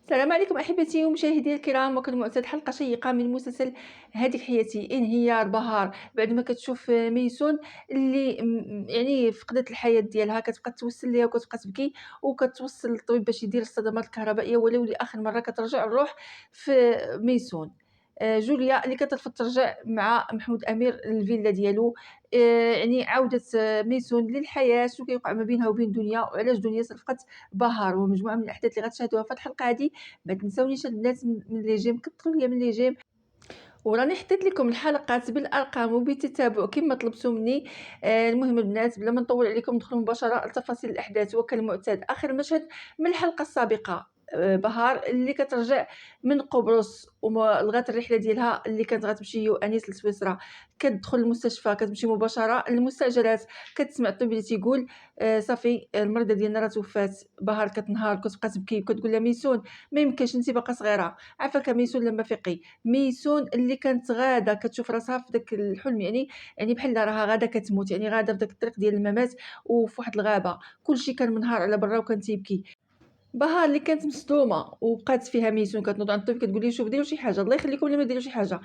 السلام عليكم أحبتي ومشاهدي الكرام، وكالمعتاد حلقة شيقة من مسلسل هذه حياتي. انهيار بهار بعد ما كتشوف ميسون اللي يعني فقدت الحياة ديالها، كتبقى توسل ليها وكتبقى تبكي وكتوصل للطبيب باش يدير الصدمات الكهربائية، ولو لآخر مرة كترجع الروح في ميسون. جوليا اللي كترفض ترجع مع محمود أمير للفيلا ديالو. يعني عودة ميسون للحياة، شنو كيوقع ما بينها وبين دنيا، وعلاش دنيا صرفقت بهار، ومجموعة من الأحداث اللي غتشاهدوها في هاد الحلقة هادي. ما تنساونيش البنات من لي جيم، كثروا ليا من لي جيم، وراني حطيت لكم الحلقات بالارقام وبالتتابع كما طلبتوا مني. المهم البنات بلا ما نطول عليكم ندخل مباشره لتفاصيل الاحداث. وكالمعتاد اخر مشهد من الحلقه السابقه، بهار اللي كترجع من قبرص ولغات الرحله ديالها اللي كانت غتمشي هي وانيس لسويسرا. كتدخل المستشفى، كتمشي مباشره للمستعجلات، كتسمع الطبيب اللي تيقول صافي المريضه ديالنا راه توفات. بهار كتنهار، كتبقى تبكي وكتقول لها ميسون ما يمكنش، انت باقا صغيره. عافاك ميسون لما فيقي. ميسون اللي كانت غاده كتشوف راسها في داك الحلم، يعني بحال راها غاده كتموت، يعني غاده في داك الطريق ديال الممات وفي واحد الغابه. كلشي كان منهار على برا وكان تيبكي. بهار اللي كانت مصدومه وبقات فيها ميسون كتنوض عند الطبيب كتقول لي شوف ديروا شي حاجه، الله يخليكم ولا ما ديروا شي حاجه.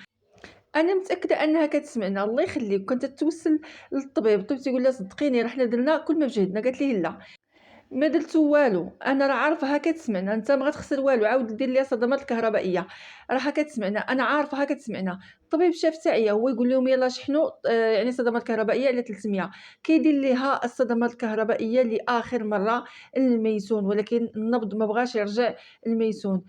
انا متاكده انها كتسمعنا، الله يخليك. كنت توسل للطبيب، الطبيب تيقول لها صدقيني راه حنا درنا كل ما بجهدنا. قالت ليه لا، ما درتو والو، انا راه عارفه كتسمعنا، انت ما غتخسر والو، عاود دير ليها صدمات الكهربائيه، راها كتسمعنا، انا عارفه كتسمعنا. الطبيب شاف تاعيا هو يقول لهم يلا شحنوا يعني صدمات كهربائيه على 300، كيدير ليها الصدمات الكهربائيه لاخر مره الميسون، ولكن النبض ما بغاش يرجع الميسون.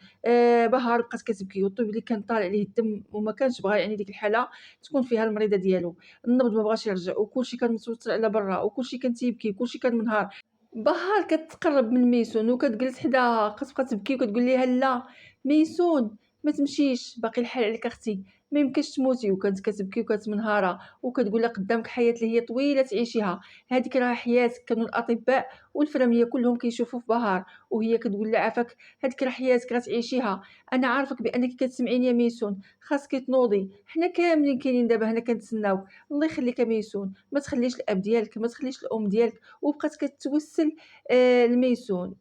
بهار بقات كتبكي، والطبيب اللي كان طالع عليه الدم وما كانش بغا يعني ديك الحاله تكون فيها المريضه ديالو. النبض ما بغاش يرجع، وكلشي كان متوتر على برا، وكلشي كان تيبكي، وكلشي كان منهار. بهار كتقرب من ميسون وكتجلس حداها، كتبقى تبكي وكتقول ليها لا ميسون ما تمشيش، باقي الحال عليك اختي، ما يمكنش تموتي. وكانت كتبكي وكتمنهاره وكتقول لها قدامك حياه اللي هي طويله تعيشيها، هذيك راه حياتك. كانوا الاطباء والفراميه كلهم كيشوفوا في بهار وهي كتقول لها عافاك، هذيك راه حياتك غتعيشيها. انا عارفك بانك كتسمعيني يا ميسون، خاصك تنوضي، حنا كاملين كاينين دابا هنا كنتسناوك. الله يخليك يا ميسون، ما تخليش الاب ديالك، ما تخليش الام ديالك. وبقات كتوسل الميسون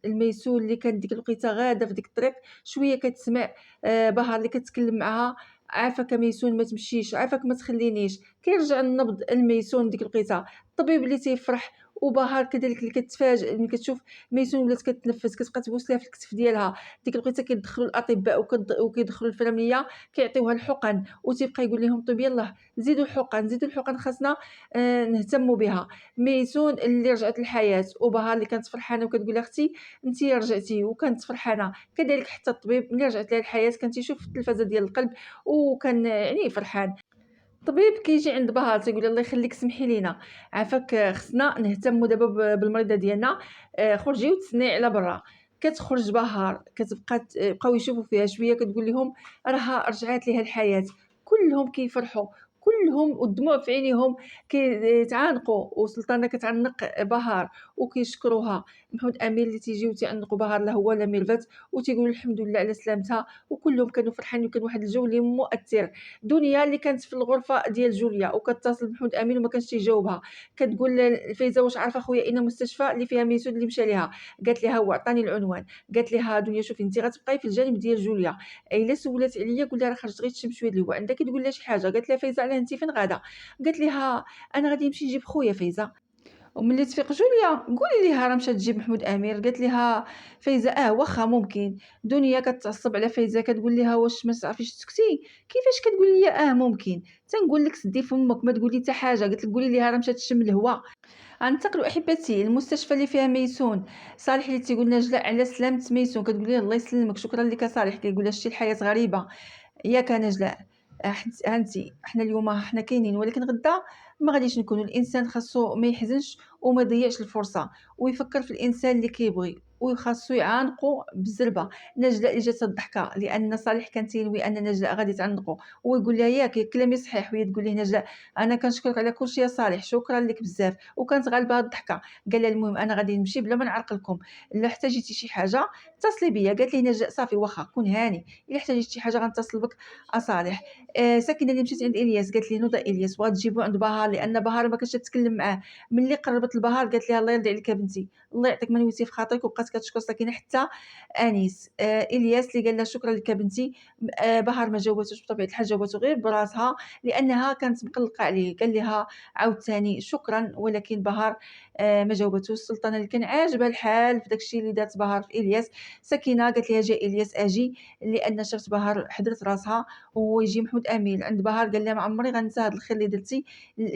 اللي كانت ديك الوقيته غاده في ديك الطريق، شويه كتسمع بهار اللي كتكلم معها عافاك ميسون ما تمشيش، عافاك ما تخلينيش. كيرجع النبض الميسون ديك الوقيته. الطبيب اللي تيفرح، وبهار كذلك اللي كتفاجئ ملي كتشوف ميسون ولات كتنفس، كتبقى تبوس ليها في الكتف ديالها. ديك الوقيته كيدخلوا الاطباء وكيدخلوا الفرامليه كيعطيوها الحقن، وتيبقى يقول لهم الطبيب يلاه زيدوا الحقن زيدوا الحقن، خاصنا نهتموا بها. ميسون اللي رجعت للحياة، وبهار اللي كانت فرحانة وكتقول لها اختي انتي رجعتي، وكانت فرحانة كذلك. حتى الطبيب ملي رجعت لها الحياة كان تيشوف التلفازة ديال القلب وكان يعني فرحان. الطبيب كيجي عند بهار تيقول لها الله يخليك سمحي لينا، عافاك خصنا نهتموا دابا بالمريضة ديالنا، خرجي وتسناي على برا. كتخرج بهار، كتبقى بقاو يشوفوا فيها شويه، كتقول لهم راها رجعات ليها الحياة. كلهم كيفرحوا، كلهم والدموع في عينيهم كيتعانقوا، وسلطانه كتعنق بهار وكيشكروها. محمود امين اللي تيجيو تيعنقوا بهار لا هو لا ميرفت، وتيقولوا الحمد لله على سلامتها، وكلهم كانوا فرحانين. وكان واحد الجو اللي مؤثر. دنيا اللي كانت في الغرفه ديال جوليا وكتصل بمحمود امين وما كانش تيجاوبها، كتقول فايزه واش عارفه خويا اين مستشفى اللي فيها ميسود اللي مشى ليها. قالت لها هو عطاني العنوان. قالت لها دنيا شوفي انت غتبقاي في الجانب ديال جوليا، الا سولات عليا قول لها راه خرجت غير تشم شويه الهواء، عندها كتقول لها شي حاجه. قالت لها فايزه علاه انت فين غاده؟ قالت لها انا غادي نمشي نجيب خويا فايزه. وملي تفيق جوليا قولي ليها راه مشات تجيب محمود امير. قالت لها فايزه واخا ممكن. دنيا كتعصب على فايزه كتقول لها واش ما تعرفيش تسكتي؟ كيفاش كتقولي لي ممكن؟ تنقول لك سدي فمك ما تقولي حتى حاجه. قلت لك قولي ليها راه مشات تشم الهواء. غننتقلوا احبتي المستشفى اللي فيها ميسون. صالح اللي تيقول نجلاء على سلامه ميسون، كتقول ليه الله يسلمك شكرا لك صالح. كيقول لها شتي الحياه غريبه ياك نجلاء، هانتي حنا اليوم حنا كاينين، ولكن غدا ما غاديش نكونوا. الانسان خاصو ما يحزنش وما يضيعش الفرصه، ويفكر في الانسان اللي كيبغي، وخاصو يعانقوا بالزربه. نجلاء اللي جات الضحكه لان صالح كان تينوي ان نجلاء غادي تعانقوا، ويقول لها ياك كلامي صحيح، وهي تقول ليه نجلاء انا كنشكرك على كل شيء يا صالح، شكرا لك بزاف. وكانت غالبه الضحكه. قال لها المهم انا غادي نمشي بلا ما نعرقلكم، الا احتاجيتي شي حاجه اتصلي بيا. قالت لي نجلاء صافي واخا كون هاني، الا احتاجيتي شي حاجه غنتصل بك اصالح. ساكنه اللي مشيت عند الياس، قالت لي نوضه الياس وغتجيبو عند بهار لان بهار ما كانتش تتكلم معاه. ملي قربت لبهار قالت لها الله يرضي عليك يا بنتي، الله يعطيك ما نويتي في خاطرك، وبقات كتشكر سكينة حتى أنيس. إلياس اللي قال لها شكرا لك بنتي. بهار ما جاوباتوش بطبيعة الحال، جاوباتو غير براسها لأنها كانت مقلقة عليه. قال لها عاوتاني شكرا، ولكن بهار ما جاوباتوش. السلطانة اللي كان عاجبها الحال في داكشي اللي دارت بهار في إلياس، سكينة قالت لها جا إلياس أجي، لأن شافت بهار حضرت راسها. ويجي محمود أمين عند بهار قال لها ما عمري غنسى هاد الخير اللي درتي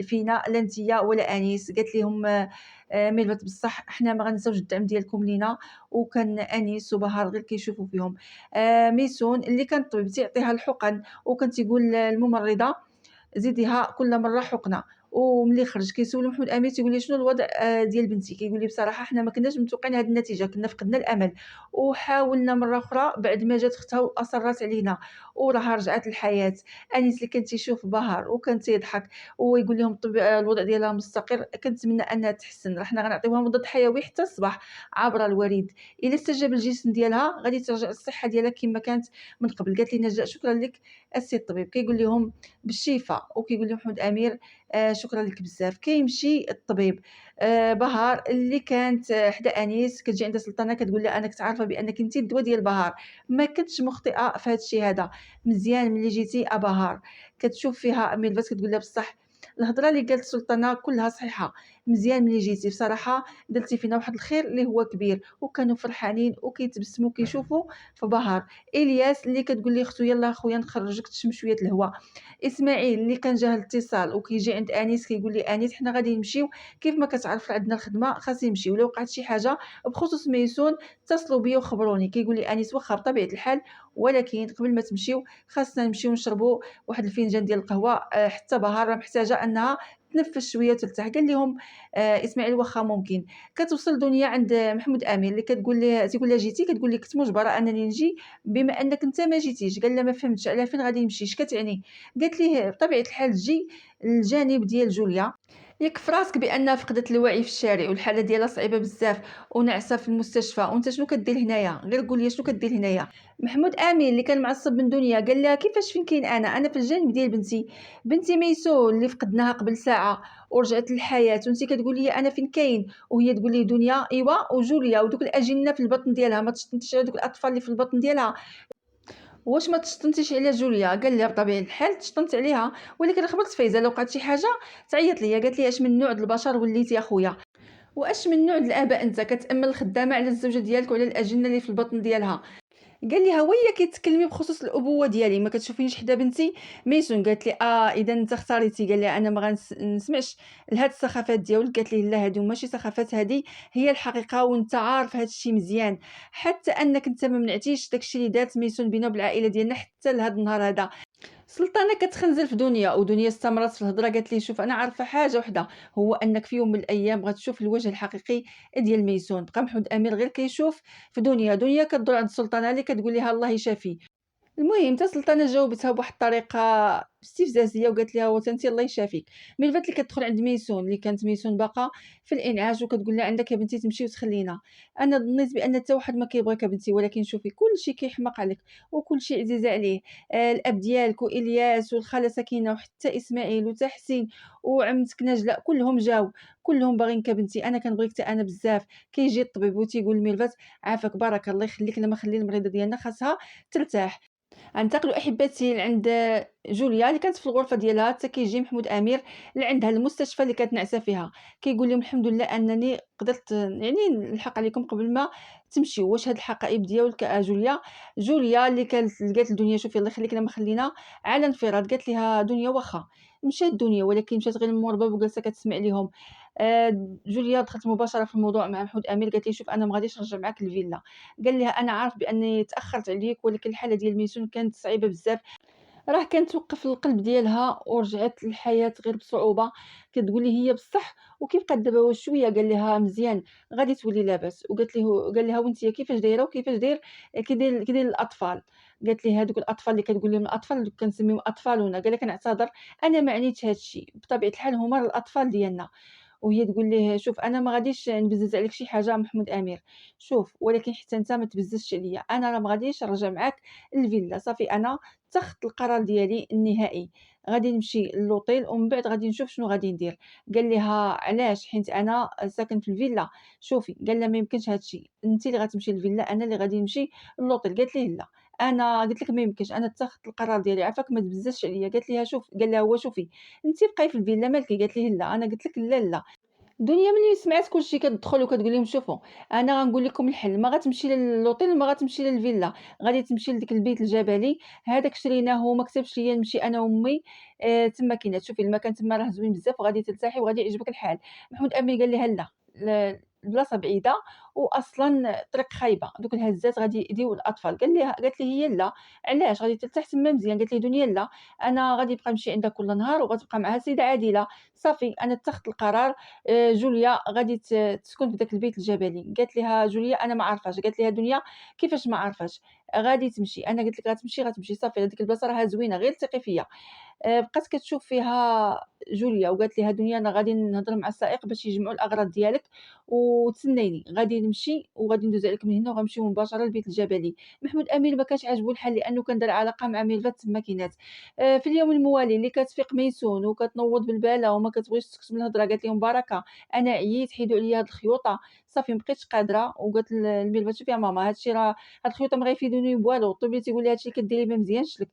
فينا، لا نتيا ولا أنيس. قالت لهم ميرفت بصح حنا ما غنساوش الدعم ديالكم لينا، وكان أنيس وبهار غير كيشوفوا فيهم. ميسون اللي كانت الطبيب تيعطيها الحقن وكان تيقول للممرضة زيديها كل مرة حقنة. وملي خرج كيسولو محمود امين تيقول لي شنو الوضع ديال بنتي، كيقول لي بصراحه حنا ما كناش متوقعين هذه النتيجه، كنا فقدنا الامل وحاولنا مره اخرى بعد ما جات اختها واصرت علينا وراها رجعت الحياه. انيس اللي كان تيشوف بهار وكان تيضحك ويقول لهم الوضع ديالها مستقر، كنتمنى انها تحسن، حنا غنعطيوها مضاد حيوي حتى الصباح عبر الوريد. الا استجاب الجسم ديالها غادي ترجع الصحه ديالها كما كانت من قبل. قالت لي نجاء شكرا لك السي الطبيب. كيقول لهم بالشفاء وكيقول لهم محمود امير شكرا لك بزاف. كيمشي الطبيب. بهار اللي كانت حدا انيس كتجي عند سلطانه كتقول لها انا كنت عارفه بانك انت الدواء ديال بهار، ما كنتش مخطئه في هذا الشيء هذا، مزيان ملي جيتي بهار. كتشوف فيها ميلفاس كتقول لها بصح الهضره اللي قالت سلطانه كلها صحيحه، مزيان ملي جيتي بصراحه درتي فينا واحد الخير اللي هو كبير. وكانوا فرحانين وكيتبسموا كيشوفوا في بهار. الياس اللي كتقول لي اختو يلاه خويا نخرجك تشم شويه الهواء. اسماعيل اللي كان جاه الاتصال وكيجي عند انيس كيقول لي انيس حنا غادي نمشيو، كيف ما كتعرف عندنا الخدمه خاص نمشيو، لو وقعت شي حاجه بخصوص ميسون اتصلوا بيا وخبروني. كيقول لي انيس واخا بطبيعه الحال، ولكن قبل ما تمشيو خاصنا نمشيو نشربوا واحد الفنجان ديال القهوه. حتى بهار راه محتاجه انها تنفس شويه وترتاح. قال لهم اسماعيل واخا ممكن. كتوصل دنيا عند محمود امين اللي كتقول ليه تيقول لها جيتي، كتقول لي كنت مجبره انني نجي بما انك انت ما جيتيش. قال لها ما فهمتش على فين غادي نمشي، اش كتعني؟ قالت ليه بطبيعه الحال تجي الجانب ديال جوليا. ياك في راسك بانها فقدت الوعي في الشارع والحاله ديالها صعيبه بزاف ونعسه في المستشفى، وانت شنو كدير هنايا؟ غير قول لي شنو كدير هنايا. محمود امين اللي كان معصب من دنيا قال لها كيفاش فين كاين انا في الجانب ديال بنتي ميسون اللي فقدناها قبل ساعه ورجعت للحياه، وانت كتقول لي انا فين كاين، وهي تقول لي دنيا ايوا وجوليا ودوك الاجنه في البطن ديالها ما تشطنتش على دوك الاطفال اللي في البطن ديالها. واش ما تشطنتيش على جوليا؟ قال لها بطبيعه الحال تشطنت عليها، ولكن خبرت فايزه لو وقعت شي حاجه تعيط ليا. قالت لي اش من نوع د البشر وليتي اخويا، واش من نوع د الاباء انت كتامن الخدامه على الزوجه ديالك وعلى الاجنه اللي في البطن ديالها؟ قال لي ها وهي كيتكلمي بخصوص الابوه ديالي ما كتشوفينيش حدا بنتي ميسون؟ قالت لي اذا انت اختاريتي. قال لي انا ما نسمعش لهاد السخافات ديالك. قالت لي لا هادو ماشي سخافات، هادي هي الحقيقه وانت عارف هاد الشيء مزيان، حتى انك انت ما منعتيش داكشي اللي دارت ميسون بينا وبالعائله ديالنا حتى لهاد النهار هذا. سلطانه كتخنزل في دنيا ودنيا استمرت في الهضره. قالت لي شوف انا عارفه حاجه وحده، هو انك في يوم من الايام غتشوف الوجه الحقيقي ديال ميسون. بقى محمود امير غير كيشوف في دنيا كتدور عند السلطانه اللي كتقول لها الله يشافي. المهم حتى السلطانه جاوبتها بواحد الطريقه استفزازيه وقالت لها هو انت الله يشافيك. من بعد اللي كتدخل عند ميسون اللي كانت ميسون باقا في الانعاش وكتقول لها عندك يا بنتي تمشي وتخلينا. انا ظنيت بان حتى واحد ما كيبغيك يا بنتي، ولكن شوفي كلشي كيحماق عليك وكلشي عزيز عليه. الاب ديالك والياس والخاله سكينه وحتى اسماعيل وتحسين وعمتك نجلاء كلهم جاو، كلهم باغينك يا بنتي. انا كنبغيك حتى انا بزاف. كيجي الطبيب وتيقول ميرفت عافاك بارك الله يخليك، لما خلي المريضه ديالنا خاصها ترتاح. انتقلوا احبتي لعند جوليا اللي كانت في الغرفه ديالها. حتى كيجي محمود امير لعندها المستشفى اللي كانت ناعسه فيها. كيقول لهم الحمد لله انني قدرت يعني نلحق عليكم قبل ما تمشيو. واش هاد الحقائب ديالك جوليا؟ جوليا اللي كانت قالت لدنيا شوفي الله يخليك لما خلينا على انفراد. قالت لها دنيا واخا مشات دنيا، ولكن مشات غير من الباب وجالسه كتسمع ليهم. جوليا دخلت مباشره في الموضوع مع محمود امير. قالت لي شوف انا ما غاديش نرجع معاك للفيلا. قال لها انا عارف باني تاخرت عليك، ولكن الحاله ديال ميسون كانت صعيبه بزاف، راه كانت توقف القلب ديالها ورجعت للحياه غير بصعوبه. كتقول لي هي بصح وكيبقى دابا واش شويه. قال لها مزيان غادي تولي لاباس. وقالت له قال لها وانت كيفاش دايره وكيفاش داير كيدير الاطفال؟ قالت لي هذوك الاطفال اللي كتقول لهم الاطفال اللي كنسميهم اطفالنا. قال لك كنعتذر انا ما عنيتش هذا الشيء، بطبيعه الحال هما الاطفال ديالنا. وهي تقول ليه: "شوف أنا ما غاديش نبزّز عليك شي حاجة محمود أمير، شوف ولكن حتى أنت ما تبزّزش عليَّ، أنا راه ما غاديش نرجع معاك للفيلا، صافي أنا اتخذت القرار ديالي النهائي، غادي نمشي للأوتيل ومن بعد غادي نشوف شنو غادي ندير." قال ليها: "علاش؟ حيت أنا ساكن في الفيلا." شوفي قال لها: "ما يمكنش هاد الشي، أنتِ اللي غتمشي للفيلا، أنا اللي غادي نمشي للأوتيل." قالت ليه: "لا، أنا قلت لك ما يمكنش، أنا اتخذت القرار ديالي، عافاك ما تبزّزش عليَّ." قالت ليها: "شوف." قال لها هو: "شوفي أنتِ بقاي في الفيلا مالكِ." قالت ليه: "لا، أنا قلت لك لا، لا." دنيا ملي سمعت كلشي كتدخل وكتقول لهم: "شوفوا أنا غنقول لكم الحل، ما غاتمشي للأوتيل ما غاتمشي للفيلا، غادي تمشي لديك البيت الجبلي، هذاك شريناه وما كتبش ليا نمشي أنا وأمي تما كاينات، شوفي المكان تما راه زوين بزاف وغادي ترتاحي وغادي يعجبك الحال." محمود أمين قال لها: "لا، البلاصة بعيدة وأصلًا الطريق خايبة، دوك الهزات غادي يأذيو الأطفال." قالت ليه هي: "لا، علاش؟ غادي ترتاح تما مزيان." قالت ليه دنيا: "لا، أنا غادي نبقى نمشي عندها كل نهار وغتبقى معاها السيدة عادلة، صافي أنا اتخذت القرار." جوليا غادي تسكن في داك البيت الجبلي. قالت ليها جوليا: "أنا ما عارفاش." قالت ليها دنيا: "كيفاش ما عارفاش؟ غادي تمشي، أنا قلت لك غتمشي، غتمشي، صافي هذيك البلاصة راها زوينة غير ثقي فيا." بقات كتشوف فيها جوليا وقالت ليها دنيا: "أنا غادي نهضر مع السائق باش يجمعوا الأغراض ديالك وتسنيني، غادي نمشي وغادي ندوز عليك من هنا وغنمشيو مباشرة للبيت الجبلي." محمود أمين ما كانش عاجبو الحال لأنه كان دار علاقة مع ميرفت تما كينات. في اليوم الموالي اللي كتفيق ميسون وكتنوض بالبالة وما كتبغيش تسكت من الهضرة، قالت لهم: "بركة أنا عييت، حيدوا عليا هاد الخيوطة." صافي ما بقيتش قادرة وقالت لميرفت: "شوفي يا ماما هاد الشي راه هاد الخيوطة ما غيفيدوني بوالو، الطبيب اللي تيقول لي هاد الشي اللي كديريه ما مزيانش لك."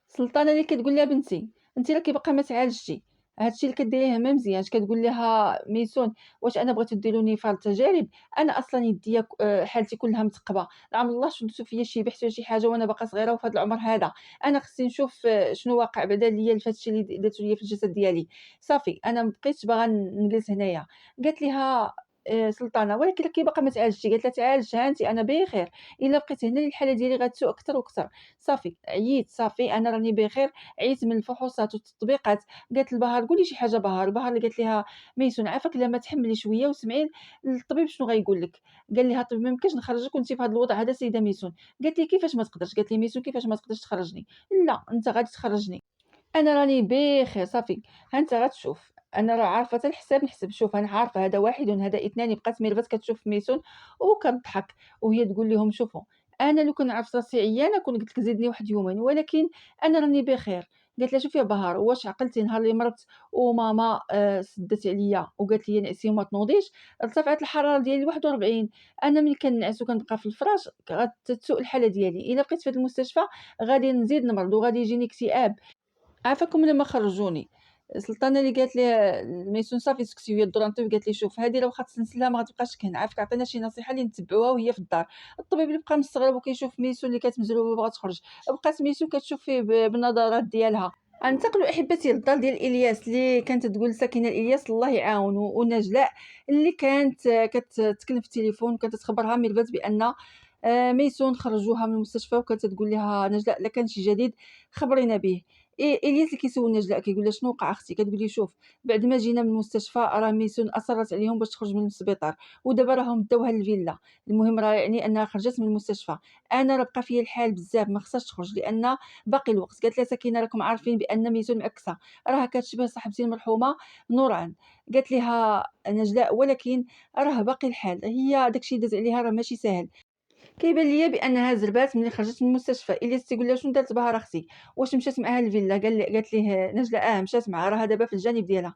سلطانة اللي كتقول لها: "بنتي أنتِ راكِ باقا ما تعالجتِ، هاد الشي اللي كديريه ما مزيانش." كتقول لها ميسون: "واش أنا بغيتو ديروني في هاد التجارب؟ أنا أصلًا يديا حالتي كلها متقبة، لعمر الله شفتو فيا شي بحث ولا شي حاجة وأنا باقا صغيرة وفي هاد العمر هذا، أنا خصني نشوف شنو واقع بعدا ليا في هاد الشي اللي درتو ليا في الجسد ديالي، صافي أنا ما بقيتش باغا نجلس هنايا." قالت ليها سلطانة: "ولكن راكِ باقا ما تعالجتِ." قالت لها: "تعالجت ها أنتِ أنا بخير، إلا بقيت هنا الحالة ديالي غتسوء أكتر وأكتر. صافي عييت، صافي أنا راني بخير، عييت من الفحوصات والتطبيقات." قالت لبهار: "قولي شي حاجة بهار." بهار اللي قالت ليها ميسون: "عافاك لا ما تحملي شوية وسمعي الطبيب شنو غيقول لك." قال ليها الطبيب: "ما يمكنش نخرجك وأنتِ في هذا الوضع هذا سيدة ميسون." قالت ليه: "كيفاش ما تقدرش؟" قالت ليه ميسون: "كيفاش ما تقدرش تخرجني؟" "لا أنت غادي تخرجني." أنا راني بخير صافي، ها أنت غتشوف، أنا راه عارفة حتى الحساب نحسب، شوف أنا عارفة هذا 1 هذا 2. بقات ميرفت كتشوف في ميسون وكتضحك، وهي تقول لهم: "شوفوا أنا لو كان عرفت راسي عيانة كنت قلت لك زيدني واحد يومين، ولكن أنا راني بخير." قالت لها: "شوفي يا بهار واش عقلتي نهار اللي مرضت وماما سدّت عليَّ وقالت لي نعسي وما تنوضيش، ارتفعت الحرارة ديالي ل41، أنا ملي كنعس وكنبقى في الفراش غتسوء الحالة ديالي، إلا بقيت في هاد المستشفى غادي نزيد نمرض وغادي يجيني اكتئاب." عافاكم لمّا خرّجوني. سلطانة اللي قالت ليه ميسون: "صافي سكتي." وهي الدورانطوي قالت ليه: "شوف هذه راه واخا تسنسلها ما غتبقاش كهنا، عافاك عطينا شي نصيحة اللي نتبعوها وهي في الدار." الطبيب اللي بقى مستغرب وكيشوف ميسون اللي مزروبة باغا تخرج، بقات ميسون كتشوف فيه بالنظرات ديالها. غننتقلوا أحبتي للدار ديال إلياس اللي كانت تقول ساكنة إلياس الله يعاون، ونجلاء اللي كانت كتكلم في التليفون وكانت تخبرها ميرفت بأن ميسون خرجوها من المستشفى، وكانت تقول لها نجلاء: "إلا كان شي جديد خبرينا به." إلياس اللي كيسول نجلاء كيقول لها: "شنو وقع أختي؟" كتقول ليه: "شوف بعد ما جينا من المستشفى راه ميسون أصرّت عليهم باش تخرج من السبيطار، ودابا راهم داوها للفيلا، المهم راه يعني أنها خرجت من المستشفى، أنا راه بقى فيا الحال بزاف ما خصهاش تخرج لأن باقي الوقت." قالت لها سكينة: "راكم عارفين بأن ميسون معكسة، راها كتشبه صاحبتي المرحومة نوران." قالت ليها نجلاء: "ولكن راه باقي الحال، هي داك الشي داز عليها راه ماشي ساهل." كيبان ليا بأنها زربات ملي خرجت من المستشفى. إلياس تيقول لها: "شنو دارت بهار أختي؟ واش مشات معاها للفيلا؟" قالت ليه نجلة: مشات معاها، راها دابا في الجانب ديالها."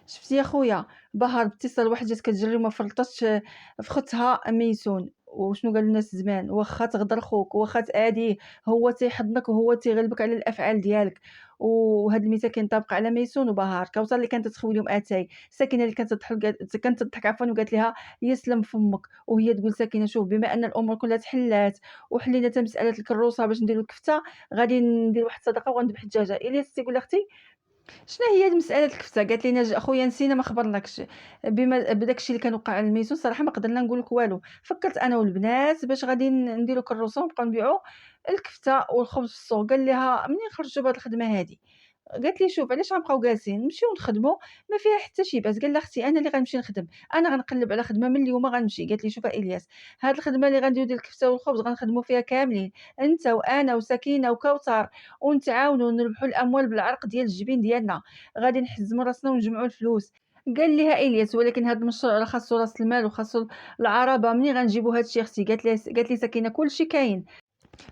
شفتي يا خويا بهار باتصال واحد جات كتجري وما فرطتش في خوتها ميسون، وشنو قالوا الناس زمان: واخا تغدر خوك واخا تأذيه هو تيحضنك وهو تيغلبك على الافعال ديالك. وهذا المثال كينطبق على ميسون وبهار. كوثر اللي كانت تخوي لهم اتاي، ساكنه اللي كانت تضحك عفوا وقالت لها: "يسلم فمك." وهي تقول ساكنه: "شوف بما ان الامور كلها تحلات وحلينا حتى مساله الكروسه باش نديروا الكفته، غادي ندير واحد الصدقه وغنذبح الدجاجه." الياس تيقول لها: "اختي شنو هي مسألة الكفتة؟" قالت لي: "خويا نسينا ما خبرناكش، بداك الشيء اللي كان وقع لميسون صراحة ما قدرنا نقول لك والو، فكرت أنا والبنات باش غادي نديرو كروسة ونبقاو نبيعو الكفتة والخبز في السوق." قال ليها: "منين خرجتو بهاد الخدمة هادي؟" قالت لي: "شوف علاش غنبقاو جالسين، نمشيو نخدمو ما فيها حتى شي بأس." قال لها: "أختي أنا اللي غنمشي نخدم، أنا غنقلب على خدمة من اليوم غنمشي." قالت لي: "شوف إلياس هاد الخدمة اللي غنديرو ديال الكفتة والخبز غنخدمو فيها كاملين، أنت وأنا وسكينة وكوثر، ونتعاونوا نربحوا الأموال بالعرق ديال الجبين ديالنا، غادي نحزموا راسنا ونجمعوا الفلوس." قال ليها إلياس: "ولكن هذا المشروع راه خاصو راس المال وخاصو العربة، منين غنجيبوا هاد الشي أختي؟" قالت لي سكينة: "كلشي كاين،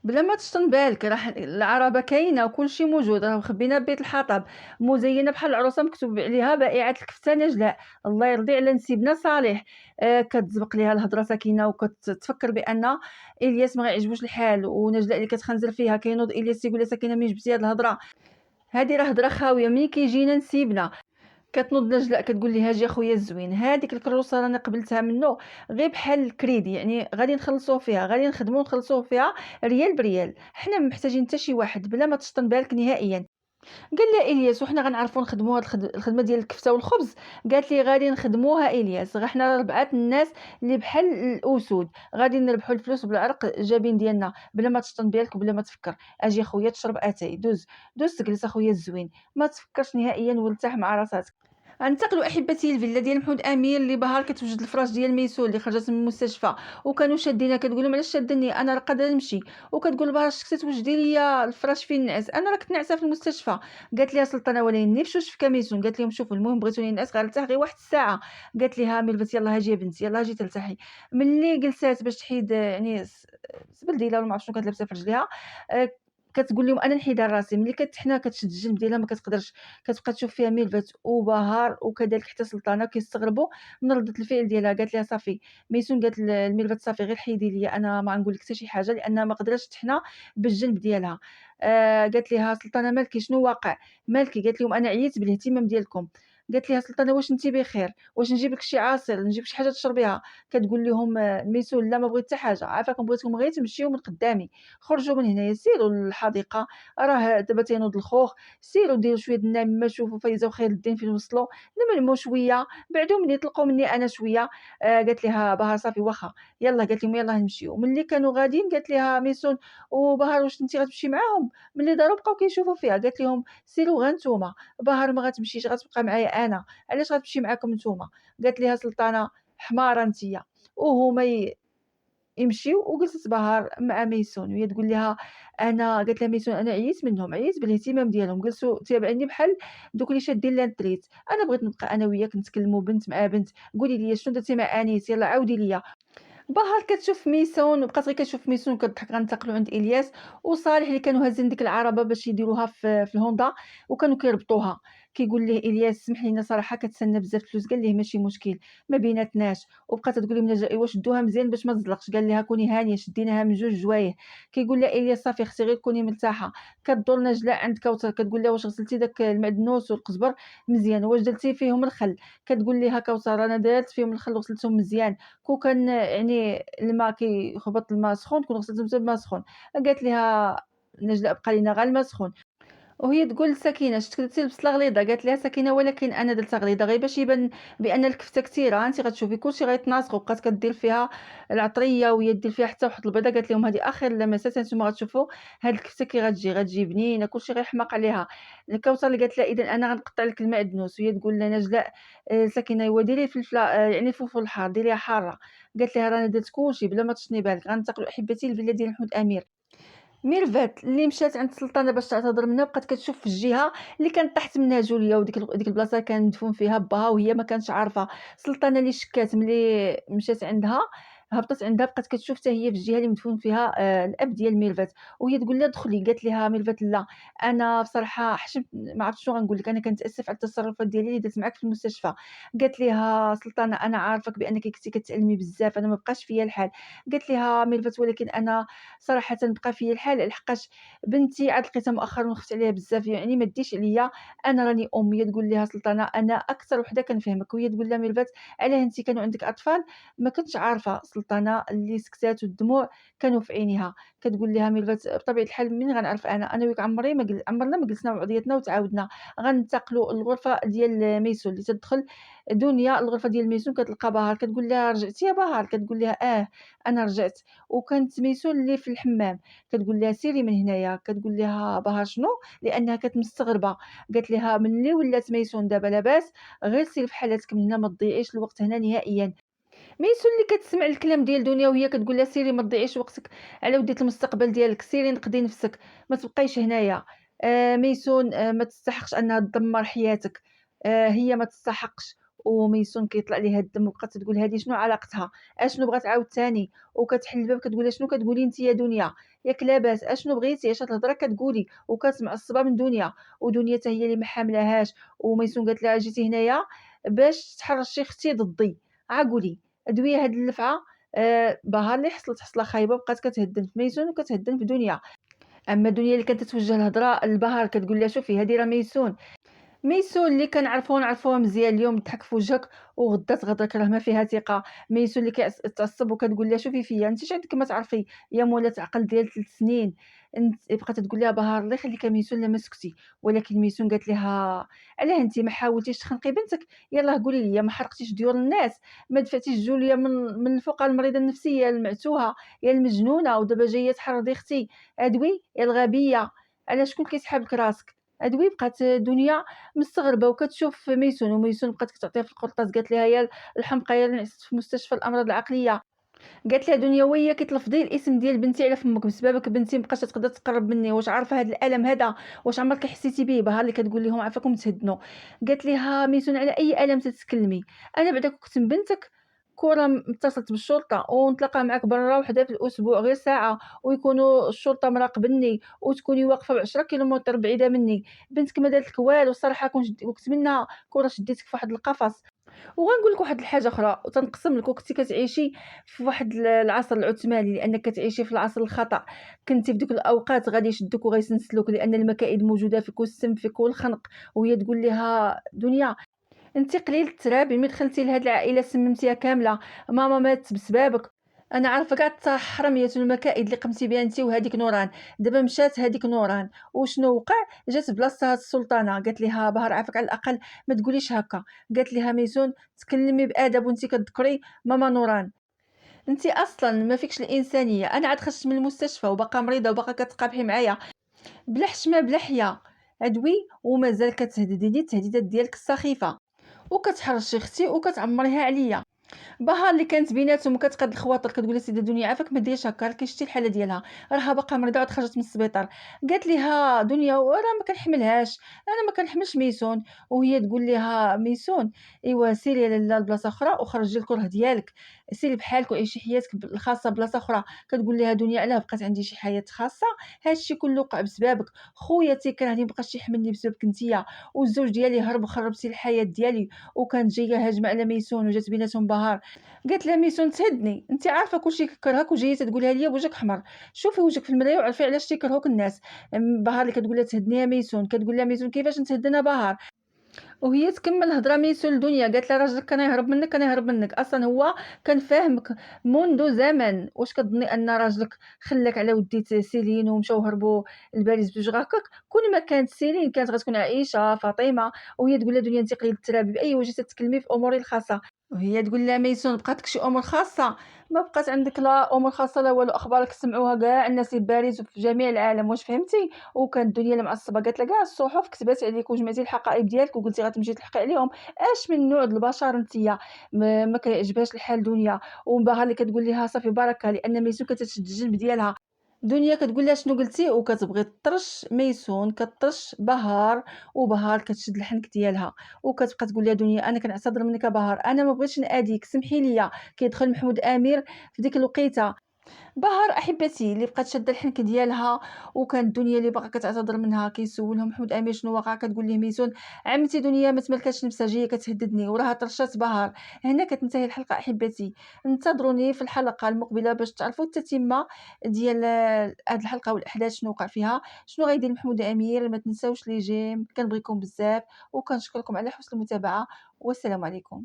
بلا ما تشطن بالك، راه العربة كاينة وكلشي موجود، راه مخبينا ببيت الحطب، مزينة بحال العروسة مكتوب عليها بائعة الكفتة نجلاء، الله يرضي على نسيبنا صالح." كتزبق ليها الهضرة سكينة وكتفكر بأن إلياس ما غيعجبوش الحال، ونجلاء اللي كتخنزر فيها. كينوض إلياس تيقول لها: "سكينة منين جبتي هاد الهضرة؟ هادي راه هضرة خاوية، منين كيجينا نسيبنا؟" كتنوض نجلاء كتقول ليه: "اجي اخويا الزوين، هذيك الكروسه راني قبلتها منه غير بحال الكريدي، يعني غادي نخلصوه فيها، غادي نخدمو ونخلصوه فيها ريال بريال، حنا ما محتاجين حتى شي واحد، بلا ما تشطن بالك نهائيا." قال لها إلياس: "وحنا غنعرفوا نخدموا هاد الخدمه ديال الكفته والخبز؟" قالت لي: "غادي نخدموها إلياس، غا حنا 4 الناس اللي بحال الأسود، غادي نربحوا الفلوس بالعرق الجبين ديالنا، بلا ما تشطن بالك وبلا ما تفكر. اجي خويا تشرب اتاي، دوز تجلس اخويا الزوين، ما تفكرش نهائيا وارتاح مع راساتك." انتقلوا احبتي للفيلا ديال محمود امير اللي بهار كتوجد الفراش ديال ميسون اللي خرجت من المستشفى، وكانوا شادينها. كتقول لهم: "علاش شادني؟ انا راه قادره نمشي." وكتقول لبهار: "شكتي توجدي لي الفراش فين نعس؟ انا راه كنت ناعسه في المستشفى." قالت لها سلطانه: "ولكن نفشوش في كميسون." قالت لهم: "شوفوا، المهم بغيتوني نعس غنرتاح غير واحد الساعه." قالت لها ميرفت: "يلاه اجي يا بنتي، يلاه اجي ترتاحي." ملي جلسات باش تحيد يعني السبلديله ولا ما عرفتش شنو كانت لابسه في رجليها، آه، كتقول لهم: "انا نحيدها راسي." ملي كتحنا كتشد الجنب ديالها ما كتقدرش، كتبقى تشوف فيها ميرفت وبهار وكذلك حتى سلطانه كيستغربوا من ردة الفعل ديالها. قالت لها: "صافي." ميسون قالت لميرفت: "صافي غير حيدي ليا، انا ما غنقول لك حتى شي حاجه لانها ما قدرتش تحنا بالجنب ديالها." قالت لها سلطانه: "مالكي شنو واقع؟ مالكي؟" قالت لهم: "انا عييت بالاهتمام ديالكم." قالت لها سلطانه: "واش انت بخير؟ واش نجيب لك شي عصير، نجيب لك شي حاجه تشربيها؟" كتقول لهم ميسون: "لا، ما بغيت حتى حاجه، عافاكم بغيتكم غير تمشيو من قدامي، خرجوا من هنايا، سيروا للحديقه، راه دابا تينوض الخوخ، سيروا ديروا شويه د النعمه، شوفوا فايزه وخير الدين فين وصلوا، نمنموا شويه، بعدو ملي يطلقوا مني انا شويه." قالت لها بهار: "صافي واخا." يلاه قالت لهم: "يلاه نمشيو." ملي كانوا غاديين قالت لها ميسون: "وبهار واش انت غتمشي معاهم؟" ملي داروا بقاو كيشوفوا فيها. قالت لهم: "سيروا غير نتوما، بهار ما غتمشيش، غتبقى معايا انا، علاش غتمشي معاكم نتوما؟" قالت لها سلطانه: "حماره انتيا." وهما يمشيو وجلست بهار مع ميسون وهي تقول لها انا. قالت لها ميسون: "انا عييت منهم، عييت بالاهتمام ديالهم، جلسوا تابعيني بحال دوك اللي شادين لها التريت، انا بغيت نبقى انا وياك نتكلموا بنت مع بنت، قولي لي شنو درتي مع انيس، يلا عاودي لي." باهر كتشوف ميسون وبقات غير كتشوف ميسون وكتضحك. غننتقلوا عند إلياس وصالح اللي كانوا هازين ديك العربة باش يديروها في الهوندا وكانوا كيربطوها. كيقول ليه إلياس: "سمح لينا صراحة كتسنى بزاف الفلوس." قال ليه: "ماشي مشكل، ما بيناتناش." وبقات تقول لهم: "نجا إوا شدوها مزيان باش ما تزلقش." قال لها: "كوني هانية، شديناها من جوج جوايه." كيقول لها إلياس: "صافي اختي غير كوني مرتاحة." كدور نجلاء عند كوثر كتقول لها: "واش غسلتي داك المعدنوس والقزبر مزيان؟ واش درتي فيهم الخل؟" كتقول لها كوثر: "أنا درت فيهم الخل وغسلتهم مزيان، كون كان يعني الماء كيخبط الماء سخون كون غسلتهم حتى بالماء سخون." قالت لها نجلاء: "بقى لينا غير الماء سخون." وهي تقول لسكينة: "شفتك درتي البصلة غليظة." قالت لها سكينة: "ولكن أنا درتها غليظة غير باش يبان بأن الكفتة كثيرة، أنتِ غتشوفي كلشي غيتناسق." وبقات كدير فيها العطرية وهي دير فيها حتى واحد البيضة. قالت لهم: "هذه آخر لمسات، هانتوما غتشوفوا هاد الكفتة كي غتجي بنينة، كلشي غيحماق عليها." الكوثر اللي قالت لها: "إذا أنا غنقطع لك المعدنوس." وهي تقول لها نجلاء سكينة: "إوا ديري فلفلة يعني الفلفل الحار ديريها حارة." قالت لها: "راني درت كلشي بلا ما تشني بالك." غننتقلوا أحبتي للفيلا ديال محمود أمير. ميرفت اللي مشات عند السلطانة باش تعتذر منها بقات كتشوف في الجهة اللي كانت طاحت منها جوليا، وديك البلاصة كان مدفون فيها باها وهي ما كانتش عارفة. السلطانة اللي شكات ملي مشات عندها هبطت عندها بقات كتشوف حتى هي في الجهة اللي مدفون فيها الأب ديال ميرفت. وهي تقول لها: "دخلي." قالت لها ميرفت: "لا، أنا بصراحة حشمت، ما عرفتش شنو غنقول لك، أنا كنتأسف على التصرفات ديالي اللي درت معاك في المستشفى." قالت لها سلطانة: "أنا عارفاك بأنك كنتِ كتألمي بزاف، أنا ما بقاش فيا الحال." قالت لها ميرفت: "ولكن أنا صراحةً بقى فيا الحال لحقاش بنتي عاد لقيتها مؤخرًا وخفت عليها بزاف، يعني ما ديش عليا، أنا راني أم." هي تقول لها سلطانة: "أنا أكثر وحدة كنفهمك." وهي تقول لها ميرفت: "علاه أنتِ كانوا عندك أطفال؟" ما كنتش عارفة. سلطانة اللي سكتات والدموع كانوا في عينيها. كتقول لها ميرفت: "بطبيعة الحال منين غنعرف أنا وياك عمرنا ما جلسنا وعضياتنا وتعاودنا." غننتقلوا للغرفة ديال ميسون اللي تدخل دنيا الغرفة ديال ميسون كتلقى بهار. كتقول لها: "رجعتي يا بهار؟" كتقول لها: "آه، أنا رجعت." وكانت ميسون اللي في الحمام. كتقول لها: "سيري من هنايا." كتقول لها بهار: "شنو؟" لأنها كانت مستغربة. قالت لها: "ملي ولات ميسون دابا لاباس، غير سيري بحالاتك من هنا، ما تضيعيش الوقت هنا نهائيًا." ميسون اللي كتسمع الكلام ديال دنيا وهي كتقول لها: "سيري ما تضيعيش وقتك على ودية المستقبل ديالك، سيري نقدي نفسك، ما تبقايش هنايا." ميسون ما تستحقش أنها تدمر حياتك، هي ما تستحقش. وميسون كيطلع ليها الدم وبقات تقول هذه شنو علاقتها، اشنو بغات عاوتاني، وكتحل الباب كتقول لها شنو كتقولي انت يا دنيا، ياك لاباس اشنو بغيتي، اش هاد الهضره كتقولي، وكانت معصبه من دنيا، ودنيا حتى هي اللي ما حاملاهاش. وميسون قالت لها جيتي هنايا باش تحرشي اختي ضدي، قولي ادويه هاد اللفعه. بهار اللي حصلت حصله خايبه بقات كتهدن في ميسون وكتهدن في دنيا. اما دنيا اللي كانت توجه الهضره للبهار كتقول لها شوفي هذه راه ميسون، ميسون اللي كنعرفوها مزيان اليوم تضحك في وجهك وغدا تغدرك راه ما فيها ثقة. ميسون اللي تعصب وكتقول لها شوفي فيا انت عندك ما تعرفي يا مولات عقل ديال 3 سنين. انت بقات تقول لها بهار الله يخليك يا ميسون لا ما سكتي. ولكن ميسون قالت لها علاه انت ما حاولتيش تخنقي بنتك، يلاه قولي لي ما حرقتيش ديور الناس، ما دفعتيش الجوليه من الفوق على المريضه النفسيه المعتوهه يا المجنونه، ودابا جايه تحرضي اختي، ادوي يا الغبيه، على شكون كيسحب لك راسك. ادوي بقات دنيا مستغربة وكتشوف ميسون، وميسون بقات كتعطيها في القرطاس، قالت لها يا الحمقى يا اللي نعست في مستشفى الأمراض العقلية. قالت لها دنيا وهي كتلفظي الاسم ديال بنتي على فمك، بسببك بنتي مابقاتش تقدر تقرب مني، واش عارفة هاد الألم هذا، واش عمرك حسيتي به؟ بها اللي كتقول لهم عافاكم تهدنوا. قالت لها ميسون على أي ألم تتكلمي؟ أنا بعدا كنت من بنتك كورة اتصلت بالشرطة ونتلاقى معاك برا وحدة في الأسبوع غير ساعة، ويكونوا الشرطة مراقبني وتكوني واقفة ب10 كيلومتر بعيدة مني، بنتك ما دارت لك والو الصراحة، كنت منها كورة شديتك في واحد القفص. وغنقول لك واحد الحاجة أخرى وتنقسم لك، وكنتِ كتعيشي في واحد العصر العثماني لأنك كتعيشي في العصر الخطأ، كنتِ في دوك الأوقات غادي يشدوك وغيسنسلوك لأن المكائد موجودة فيك والسم فيك والخنق. وهي تقول لها دنيا أنتِ قليل التراب، ملي دخلتِ لهاد العائلة سممتيها كاملة، ماما ماتت بسببك، أنا عارفة كاع الحراميات والمكائد اللي قمتِ بها أنتِ وهاديك نوران. دابا مشات هاديك نوران وشنو وقع؟ جات بلاصتها هاد السلطانة. قالت ليها بهر عافاك على الأقل ما تقوليش هكا. قالت ليها ميسون تكلمي بأدب وأنتِ كتذكري ماما نوران، أنتِ أصلًا ما فيكش الإنسانية. أنا عاد خرجت من المستشفى وباقا مريضة وباقا كتقابحي معايا بلا حشمة بلا حيا، أدوي ومازال كتهدديني التهديدات ديالك السخيفة وكتحرشي اختي وكتعمريها عليا. باها اللي كانت بيناتهم وكتقاد الخواطر كتقول لها سيدة دنيا عافاك ما ديريش هكا، راكي شتي الحالة ديالها راها باقا مريضة عاد خرجت من السبيطار. قالت ليها دنيا وراه ما كنحملهاش، انا ما كنحملش ميسون. وهي تقول لها ميسون ايوا سيري لاله لبلاصه اخرى وخرجي الكره ديالك، سيري بحالك وعيشي حياتك الخاصه بلاصه اخرى. كتقول لها دنيا علاه بقات عندي شي حياه خاصه، هادشي كله وقع بسببك، خويا تيكرهني مبقاش يحملني بسببك نتيا، والزوج ديالي هرب وخربتي الحياه ديالي. وكانت جايه هاجمه على ميسون وجات بيناتهم بهار. قالت لها ميسون تهدني، انت عارفه كلشي كيكرهك وجايه تقولها ليا بوجهك احمر، شوفي وجهك في المرايه وعرفي علاش تيكرهوك الناس. بهار اللي كتقول لها تهدني يا ميسون، كتقول لها ميسون كيفاش نتهدى انا بهار. وهي تكمل هضره ميسون لدنيا، قالت لها راجلك كان يهرب منك، كان يهرب منك اصلا هو كان فاهمك منذ زمن. واش كتظني ان راجلك خلاك على وديت سيلين ومشاو هربوا لباريس بجوج هكاك؟ كون ما كانت سيلين كانت غتكون عائشه فاطمه. وهي تقول لها دنيا انت قليل التراب باي وجه تتكلمي في اموري الخاصه. وهي تقول لها ميسون بقاتك شي امور خاصه؟ ما بقات عندك لا امور خاصه لا والو، اخبارك سمعوها كاع الناس في باريس وفي جميع العالم، واش فهمتي؟ وكانت الدنيا اللي معصبه قالت لها كاع الصحف كتبات عليك وجمعتي الحقائب ديالك وقلتي غتمشي تلحقي عليهم. اش من نوع د البشر نتيا؟ ما كيعجبهاش الحال دنيا. ومن بعد اللي كتقول لها صافي بركه لان ميسون كتشد الجنب ديالها. دنيا كتقول لها شنو قلتي وكتبغي تطرش ميسون، كطرش بهار، وبهار كتشد الحنك ديالها وكتبقى تقول لها دنيا انا كنعتذر منك يا بهار، انا ما بغيتش ناديك سمحي لي. كيدخل محمود امير في ديك الوقيته. بهار احبتي اللي بقات شاده الحنك ديالها، وكانت دنيا اللي باقا كتعتذر منها. كيسولهم محمود امير شنو وقع، كتقول ليه ميسون عمتي دنيا ما تملكاتش نفسها جايه كتهددني وراها طرشات بهار. هنا كتنتهي الحلقه احبتي، انتظروني في الحلقه المقبله باش تعرفوا التتمه ديال هاد الحلقه والاحداث شنو وقع فيها، شنو غيدير محمود امير. ما تنساوش لي جيم، كنبغيكم بزاف وكنشكركم على حسن المتابعه، والسلام عليكم.